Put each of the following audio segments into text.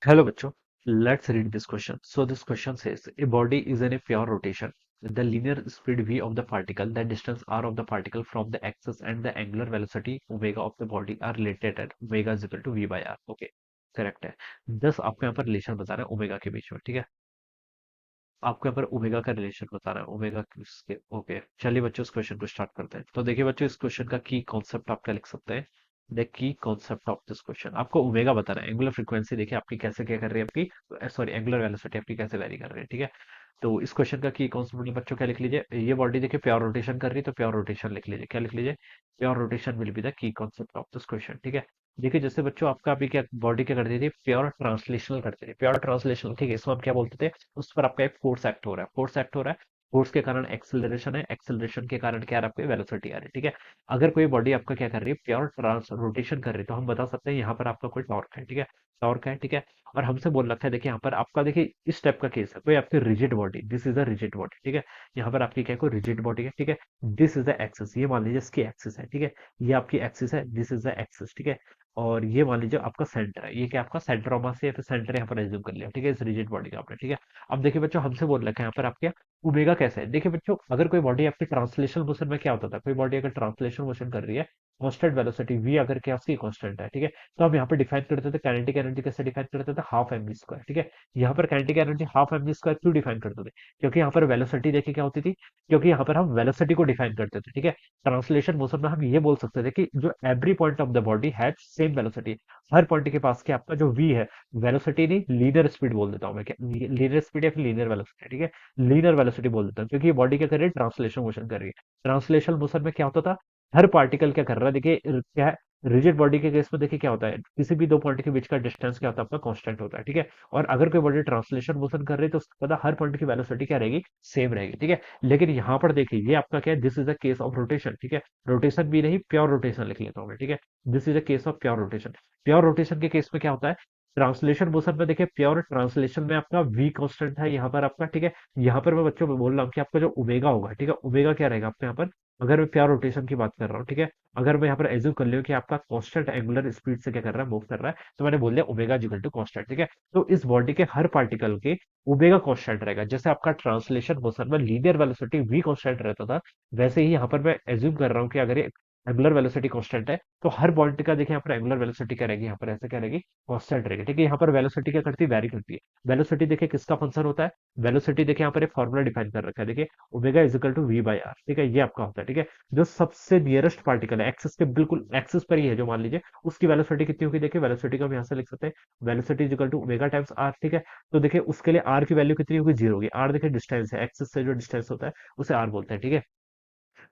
Hello, bachcho. Let's read this question. So this question says, a body is in a pure rotation. The linear speed v of the particle, the distance r of the particle from the axis, and the angular velocity omega of the body are related at omega is equal to v by r. Okay, correct है। दस आपको यहाँ पर relation बताना है omega के बीच में, ठीक है। आपको यहाँ पर ओमेगा का रिलेशन बताना है, ओमेगा किसके। ओके, चलिए बच्चों इस क्वेश्चन को स्टार्ट करते हैं। तो देखिए बच्चों, इस क्वेश्चन का की कॉन्सेप्ट आप क्या लिख सकते हैं। The key concept of this question, आपको ओमेगा बताना है। एंगुलर फ्रीक्वेंसी देखिए आपकी कैसे क्या कर रही है, आपकी सॉरी एंगुलर वेलोसिटी आपकी कैसे वेरी कर रही है, ठीक है। तो इस क्वेश्चन का की कॉन्सेप्ट बच्चों क्या लिख लीजिए, ये बॉडी देखिए प्योर रोटेशन कर रही है, तो प्योर रोटेशन लिख लीजिए। क्या लिख लीजिए, pure rotation will be the key concept of this question, ठीक है। देखिए जैसे बच्चों आपका अभी क्या बॉडी क्या करती थी, प्योर ट्रांसलेशनल करती थी, प्योर ट्रांसलेशनल, ठीक है। इसमें हम क्या बोलते थे, उस पर आपका एक फोर्स एक्ट हो रहा है, फोर्स एक्ट हो रहा है। फोर्स के कारण एक्सेलरेशन है, एक्सेलरेशन के कारण क्या आ रहा है, आपकी वेलोसिटी आ रही है, ठीक है। अगर कोई बॉडी आपका क्या कर रही है, प्योर ट्रांस रोटेशन कर रही है, तो हम बता सकते हैं यहाँ पर आपका कोई टॉर्क है, ठीक है। टॉर्क है, ठीक है। और हमसे बोल रखा है, देखिए यहाँ पर आपका देखिए इस टाइप का केस है, कोई आपकी rigid body, this is a rigid body, ठीक है। यहाँ पर आपकी क्या है, कोई रिजिड बॉडी है, ठीक है। दिस इज द एक्सिस, ये मान लीजिए इसकी एक्सिस है, ठीक है। ये आपकी एक्सिस है, दिस इज द एक्सिस, ठीक है। और ये मान लीजिए आपका सेंटर है, ये क्या आपका सेंटर ऑफ मास है, या फिर सेंटर यहाँ पर एज्यूम कर लिया, ठीक है, इस रिजिड बॉडी का आपने, ठीक है। अब देखिए बच्चों हमसे बोल रखा है यहाँ पर आपके ओमेगा कैसे है। देखिए बच्चों, अगर कोई बॉडी आपकी ट्रांसलेशनल मोशन में क्या होता था, कोई बॉडी अगर ट्रांसलेशनल मोशन कर रही है, कांस्टेंट वेलोसिटी v अगर क्या उसकी कांस्टेंट है, ठीक है। तो हम यहाँ पर डिफाइन करते थे काइनेटिक एनर्जी, कैसे डिफाइन करते थे, हाफ एम वी स्क्वायर, ठीक है। यहाँ पर kinetic energy half M V square क्यों डिफाइन करते थे, क्योंकि यहाँ पर वेलोसिटी देखिए क्या होती थी, क्योंकि यहाँ पर हम वेलोसिटी को डिफाइन करते थे, ठीक है। ट्रांसलेशन मोशन में हम ये बोल सकते थे कि जो every point of the body has same velocity, her point के पास के आपका जो v है, वेलोसिटी नहीं लीनियर स्पीड बोल देता हूँ मैं, क्या लीनियर स्पीड या फिर लीनियर वेलोसिटी, ठीक है। लीनियर वेलोसिटी बोल देता हूँ, क्योंकि ये बॉडी क्या कर रही है, ट्रांसलेशन मोशन कर रही है। ट्रांसलेशन मोशन में क्या होता था, हर पार्टिकल क्या कर रहा है, देखिए क्या है, रिजिड बॉडी के केस में देखिए क्या होता है, किसी भी दो पॉइंट के बीच का डिस्टेंस क्या होता है, आपका कांस्टेंट होता है, ठीक है। और अगर कोई बॉडी ट्रांसलेशन मोशन कर रही है, तो उसका पता हर पॉइंट की वेलोसिटी क्या रहेगी, सेम रहेगी, ठीक है। लेकिन यहाँ पर देखिए ये आपका क्या है, this is a case of rotation, ठीक है। रोटेशन भी नहीं, प्योर रोटेशन लिख लेता हूँ मैं, ठीक है। This is a case of pure rotation. Pure rotation के केस में क्या होता है, ट्रांसलेशन मोशन में देखिए प्योर ट्रांसलेशन में आपका v कांस्टेंट है यहाँ पर आपका, ठीक है। यहाँ पर मैं बच्चों बोल रहा हूँ कि आपका जो ओमेगा होगा, ठीक है, ओमेगा क्या रहेगा आपका यहाँ पर, अगर मैं प्योर रोटेशन की बात कर रहा हूँ, ठीक है। अगर मैं यहाँ पर एज्यूम कर लिया कि आपका कांस्टेंट एंगुलर स्पीड से क्या कर रहा है, मूव कर रहा है, तो मैंने बोल दिया ओमेगा इक्वल टू कांस्टेंट, ठीक है। तो इस बॉडी के हर पार्टिकल के ओमेगा कांस्टेंट रहेगा, जैसे आपका ट्रांसलेशन मोशन में लीनियर वेलोसिटी v कांस्टेंट रहता था, वैसे ही यहाँ पर मैं एज्यूम कर रहा हूँ कि अगर ये एंगुलर वेलोसिटी कांस्टेंट है, तो हर पॉइंट का देखिए यहाँ पर एंगुलर वेलोसिटी क्या रहेगी, यहाँ पर ऐसे क्या रहेगी, कांस्टेंट रहेगी, ठीक है। यहाँ पर वेलोसिटी क्या करती है, वैरी करती है। वेलोसिटी देखिए किसका फंक्शन होता है, वेलोसिटी देखिए यहाँ पर एक फॉर्मूला डिफाइन कर रखा है, देखिए omega is equal to V by R, ठीक है, ये आपका होता है, ठीक है। जो सबसे नियरेस्ट पार्टिकल है, एक्सिस के बिल्कुल एक्सिस पर ही है, जो मान लीजिए उसकी वेलोसिटी कितनी होगी, देखिए वेलोसिटी को हम यहाँ से लिख सकते हैं, velocity is equal to omega times R, ठीक है। तो देखिए उसके लिए आर की वैल्यू कितनी होगी, जीरो होगी। आर देखिए डिस्टेंस है, एक्सिस से जो डिस्टेंस होता है उसे आर बोलते हैं, ठीक है।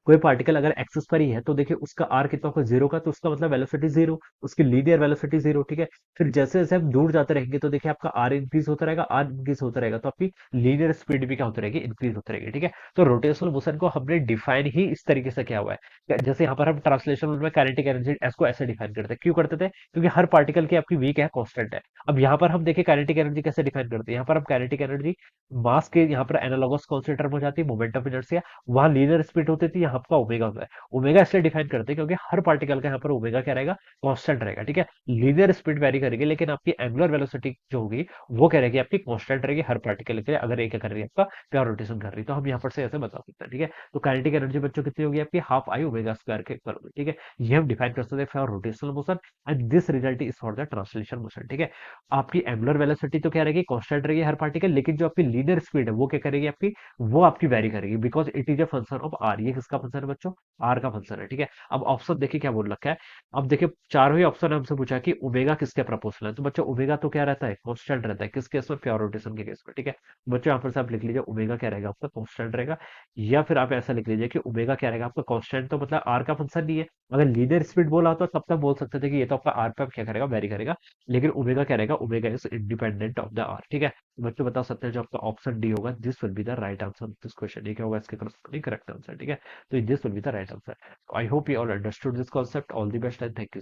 कोई पार्टिकल अगर एक्सिस पर ही है, तो देखिए उसका आर कितना होगा, जीरो का, तो उसका मतलब वेलोसिटी जीरो, उसकी लीनियर वेलोसिटी जीरो, ठीक है। फिर जैसे जैसे हम दूर जाते रहेंगे, तो देखिए आपका आर इंक्रीज होता रहेगा, आर इंक्रीज होता रहेगा, तो आपकी लीनियर स्पीड भी क्या होती रहेगी, इंक्रीज होती रहेगी, ठीक है। तो रोटेशनल मोशन को हमने डिफाइन ही इस तरीके से किया हुआ है, जैसे यहाँ पर हम ट्रांसलेशन में काइनेटिक एनर्जी को ऐसे डिफाइन करते हैं, क्यों करते थे, क्योंकि हर पार्टिकल की आपकी वी क्या है, कांस्टेंट है। अब यहाँ पर हम देखिए काइनेटिक एनर्जी कैसे डिफाइन करते हैं, यहाँ पर हम काइनेटिक एनर्जी मास के यहाँ पर एनालॉगस कॉन्सेंट्रेट हो जाती है, मोमेंट ऑफ इनर्शिया, वहां लीनियर स्पीड होती थी, यहाँ आपका ओमेगा होता है। ओमेगा इसलिए डिफाइन करते हैं क्योंकि हर पार्टिकल का यहाँ पर ओमेगा क्या रहेगा, कांस्टेंट रहेगा, ठीक है। लीनियर स्पीड वेरी करेगी, लेकिन आपकी एंगुलर वेलोसिटी जो होगी वो क्या रहेगी, आपकी कांस्टेंट रहेगी हर पार्टिकल के लिए, अगर एक क्या कर रही है आपका प्योर रोटेशन कर रही है, तो हम यहाँ पर से ऐसे बता सकते हैं, ठीक है। तो काइनेटिक एनर्जी बच्चों कितनी होगी आपकी, हाफ आई ओमेगा स्क्वायर के इक्वल होगी, ठीक है। ये हम डिफाइन कर सकते हैं for rotational motion, and this result is for the translation motion, ठीक है। आपकी एंगुलर वेलोसिटी तो क्या रहेगी, कांस्टेंट रहेगी हर पार्टिकल, लेकिन जो आपकी लीनियर स्पीड है वो क्या करेगी आपकी, वो आपकी वेरी करेगी, because it is a function of R. ये किसका फंक्शन है बच्चों, आर का फंक्शन है, ठीक है। अब ऑप्शन देखिए क्या बोल रखा है। अब देखिए चारों ही ऑप्शन हमसे पूछा कि ओमेगा किसके प्रोपोर्शनल है, तो बच्चों ओमेगा तो क्या रहता है, कांस्टेंट रहता है, किस केस में, प्योर रोटेशन के केस में, ठीक है। बच्चों यहाँ पर से आप लिख लीजिए ओमेगा क्या रहेगा आपका, कांस्टेंट रहेगा। या फिर आप ऐसा लिख लीजिए कि ओमेगा क्या रहेगा आपका, कांस्टेंट तो मतलब आर का फंक्शन नहीं है, अगर लीनियर स्पीड बोला होता तब तक बोल सकते थे कि ये तो आपका आर पे क्या करेगा, वेरी करेगा। लेकिन ओमेगा क्या रहेगा, omega is independent of the R, ठीक है। बच्चों बता सकते हैं जो आपका ऑप्शन डी होगा, this will be the right answer this question, ये क्या होगा इसके करस्पॉन्डिंग करेक्ट आंसर, ठीक है। तो this will be the right answer. I hope you all understood this concept. All the best and thank you.